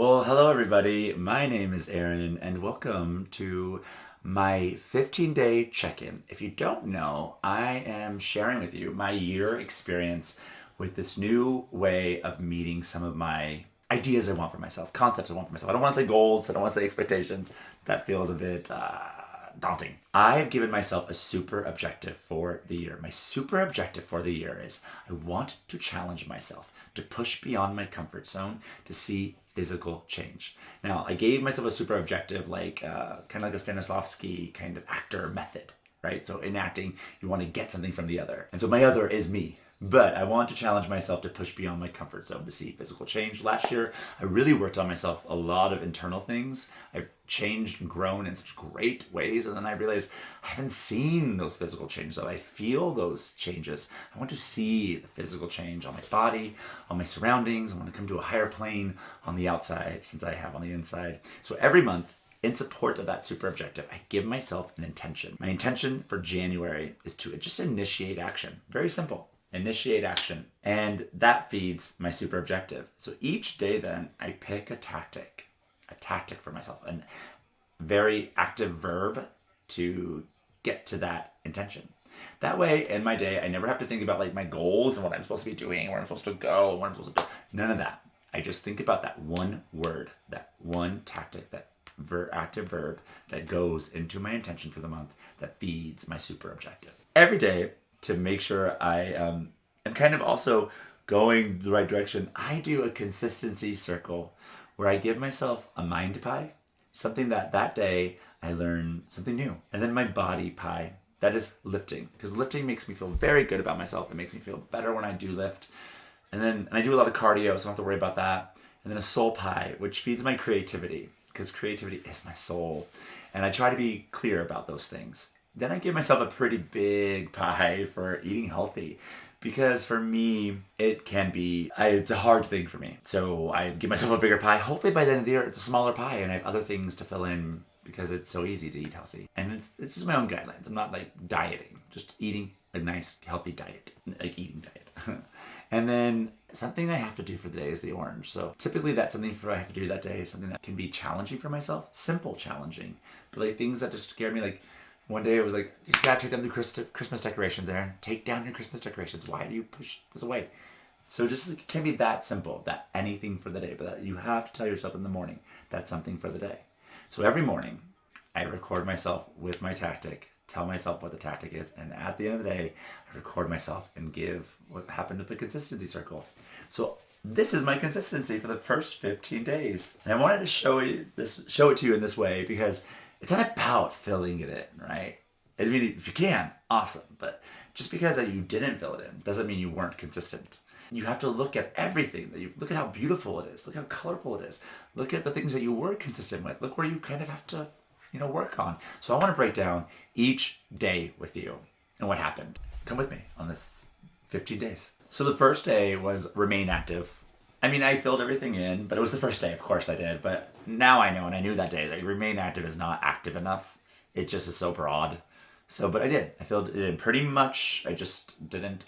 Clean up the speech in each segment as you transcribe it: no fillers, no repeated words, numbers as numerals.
Well, hello everybody. My name is Aaron and welcome to my 15-day check-in. If you don't know, I am sharing with you my year experience with this new way of meeting some of my ideas I want for myself, concepts I want for myself. I don't want to say goals, I don't want to say expectations. That feels a bit daunting. I've given myself a super objective for the year. My super objective for the year is I want to challenge myself, to push beyond my comfort zone, to see physical change. Now, I gave myself a super objective, kind of like a Stanislavski kind of actor method, right? So in acting, you want to get something from the other. And so my other is me. But I want to challenge myself to push beyond my comfort zone to see physical change. Last year, I really worked on myself, a lot of internal things. I've changed and grown in such great ways. And then I realized I haven't seen those physical changes. So I feel those changes. I want to see the physical change on my body, on my surroundings. I want to come to a higher plane on the outside since I have on the inside. So every month, in support of that super objective, I give myself an intention. My intention for January is to just initiate action. Very simple. Initiate action. And that feeds my super objective. So each day then I pick a tactic for myself, a very active verb to get to that intention. That way in my day, I never have to think about like my goals and what I'm supposed to be doing, where I'm supposed to go, and what I'm supposed to do. None of that. I just think about that one word, that one tactic, that active verb that goes into my intention for the month that feeds my super objective. Every day, to make sure I am kind of also going the right direction, I do a consistency circle where I give myself a mind pie, something that day I learn something new. And then my body pie, that is lifting, because lifting makes me feel very good about myself. It makes me feel better when I do lift. And I do a lot of cardio, so I don't have to worry about that. And then a soul pie, which feeds my creativity, because creativity is my soul. And I try to be clear about those things. Then I give myself a pretty big pie for eating healthy, because for me, it can be, it's a hard thing for me. So I give myself a bigger pie. Hopefully by the end of the year, it's a smaller pie and I have other things to fill in because it's so easy to eat healthy. And it's just my own guidelines. I'm not like dieting, just eating a nice healthy diet, like eating diet. And then something I have to do for the day is the orange. So typically that's something I have to do that day, something that can be challenging for myself, simple challenging, but like things that just scare me, like one day it was like, you gotta take down the Christmas decorations, Aaron. Take down your Christmas decorations. Why do you push this away? So just it can be that simple, that anything for the day, but that you have to tell yourself in the morning that's something for the day. So every morning I record myself with my tactic, tell myself what the tactic is, and at the end of the day, I record myself and give what happened with the consistency circle. So this is my consistency for the first 15 days. And I wanted to show it to you in this way because it's not about filling it in, right? I mean, if you can, awesome. But just because that you didn't fill it in doesn't mean you weren't consistent. You have to look at everything. Look at how beautiful it is. Look how colorful it is. Look at the things that you were consistent with. Look where you kind of have to, work on. So I want to break down each day with you and what happened. Come with me on this 15 days. So the first day was remain active. I mean, I filled everything in, but it was the first day, of course I did. But now I know, and I knew that day, that remain active is not active enough. It just is so broad. But I did. I filled it in pretty much. I didn't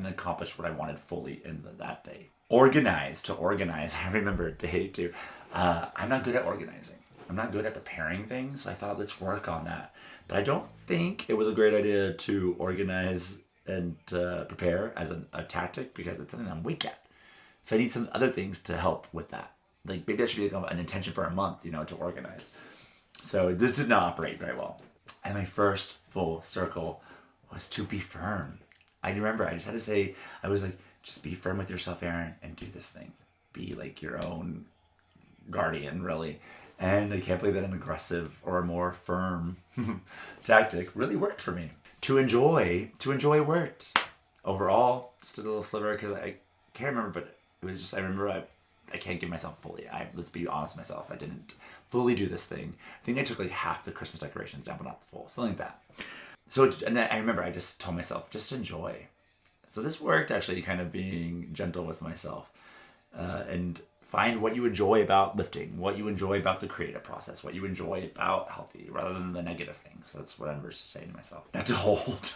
accomplish what I wanted fully in that day. Organize. I remember day 2. I'm not good at organizing. I'm not good at preparing things. So I thought, let's work on that. But I don't think it was a great idea to organize and prepare as a tactic because it's something I'm weak at. So I need some other things to help with that. Like maybe that should be an intention for a month, to organize. So this did not operate very well. And my first full circle was to be firm. I remember I just had to say, I was like, just be firm with yourself, Aaron, and do this thing. Be like your own guardian, really. And I can't believe that an aggressive or a more firm tactic really worked for me. To enjoy worked. Overall, just a little sliver because I can't remember, but it was just, I remember I can't give myself fully. Let's be honest with myself. I didn't fully do this thing. I think I took like half the Christmas decorations down, but not the full. Something like that. So, and I remember I just told myself, just enjoy. So this worked actually, kind of being gentle with myself. And find what you enjoy about lifting, what you enjoy about the creative process, what you enjoy about healthy, rather than the negative things. That's what I'm just saying to myself. Not to hold.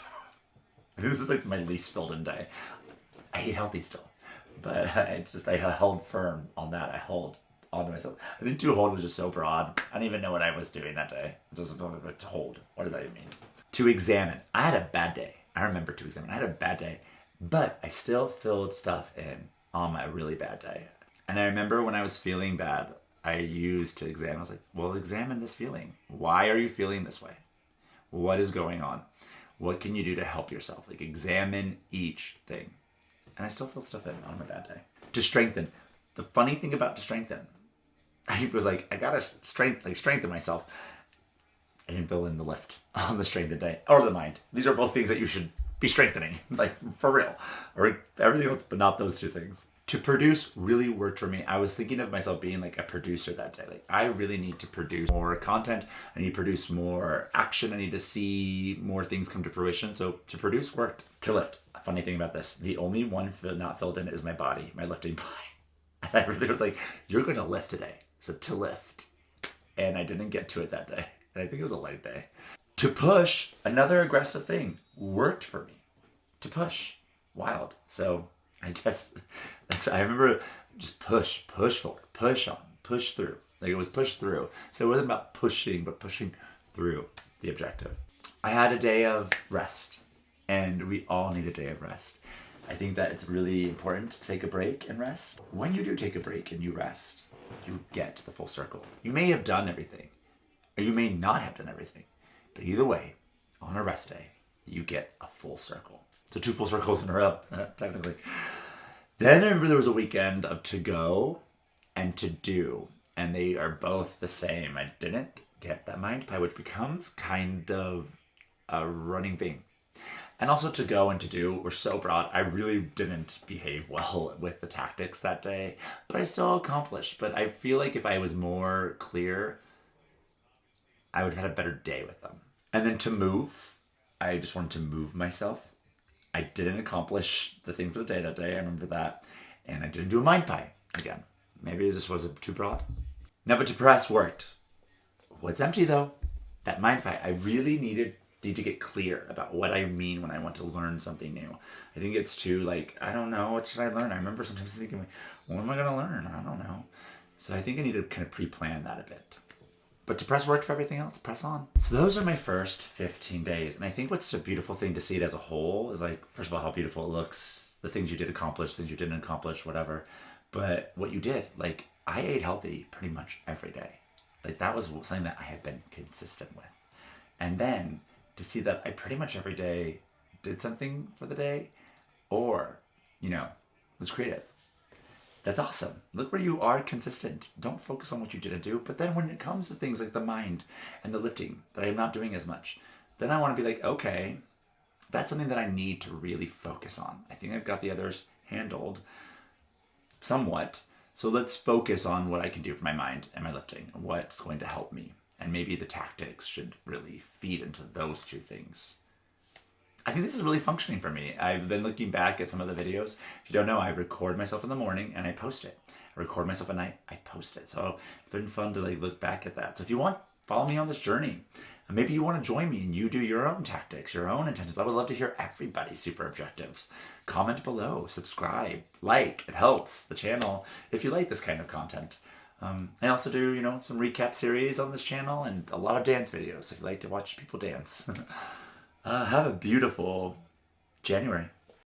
This is like my least filled in day. I hate healthy still. But I held firm on that. I held onto myself. I think to hold was just so broad. I don't even know what I was doing that day. It doesn't know what to hold. What does that even mean? To examine. I had a bad day. I remember to examine. I had a bad day, but I still filled stuff in on my really bad day. And I remember when I was feeling bad, I used to examine. I was like, well, examine this feeling. Why are you feeling this way? What is going on? What can you do to help yourself? Like, examine each thing. And I still filled stuff in on my bad day. To strengthen. The funny thing about to strengthen, I was like, I gotta strengthen myself. I didn't fill in the lift on the strengthen day or the mind. These are both things that you should be strengthening, like for real, or everything else, but not those two things. To produce really worked for me. I was thinking of myself being like a producer that day. Like, I really need to produce more content. I need to produce more action. I need to see more things come to fruition. So to produce worked. To lift. A funny thing about this, the only one not filled in is my body, my lifting body. And I really was like, you're going to lift today. So to lift. And I didn't get to it that day. And I think it was a light day. To push, another aggressive thing, worked for me. To push. Wild. So I guess I remember just push forward, push on, push through. Like, it was push through. So it wasn't about pushing, but pushing through the objective. I had a day of rest, and we all need a day of rest. I think that it's really important to take a break and rest. When you do take a break and you rest, you get the full circle. You may have done everything, or you may not have done everything. But either way, on a rest day, you get a full circle. So 2 full circles in a row, technically. Then I remember there was a weekend of to go and to do, and they are both the same. I didn't get that mind pie, which becomes kind of a running thing. And also to go and to do were so broad. I really didn't behave well with the tactics that day, but I still accomplished. But I feel like if I was more clear, I would have had a better day with them. And then to move, I just wanted to move myself. I didn't accomplish the thing for the day that day. I remember that. And I didn't do a mind pie again. Maybe it just was too broad. Never to press worked. What's empty though? That mind pie. I really need to get clear about what I mean when I want to learn something new. I think it's too like, I don't know, what should I learn? I remember sometimes thinking, what am I going to learn? I don't know. So I think I need to kind of pre-plan that a bit. But to press worked for everything else, press on. So those are my first 15 days. And I think what's a beautiful thing to see it as a whole is, like, first of all, how beautiful it looks, the things you did accomplish, things you didn't accomplish, whatever. But what you did, like, I ate healthy pretty much every day. Like, that was something that I had been consistent with. And then to see that I pretty much every day did something for the day, or, was creative. That's awesome. Look where you are consistent. Don't focus on what you didn't do. But then when it comes to things like the mind and the lifting that I'm not doing as much, then I want to be like, okay, that's something that I need to really focus on. I think I've got the others handled somewhat. So let's focus on what I can do for my mind and my lifting and what's going to help me. And maybe the tactics should really feed into those two things. I think this is really functioning for me. I've been looking back at some of the videos. If you don't know, I record myself in the morning and I post it. I record myself at night, I post it. So it's been fun to look back at that. So if you want, follow me on this journey. And maybe you want to join me and you do your own tactics, your own intentions. I would love to hear everybody's super objectives. Comment below, subscribe, like. It helps the channel if you like this kind of content. I also do, some recap series on this channel and a lot of dance videos if you like to watch people dance. Have a beautiful January.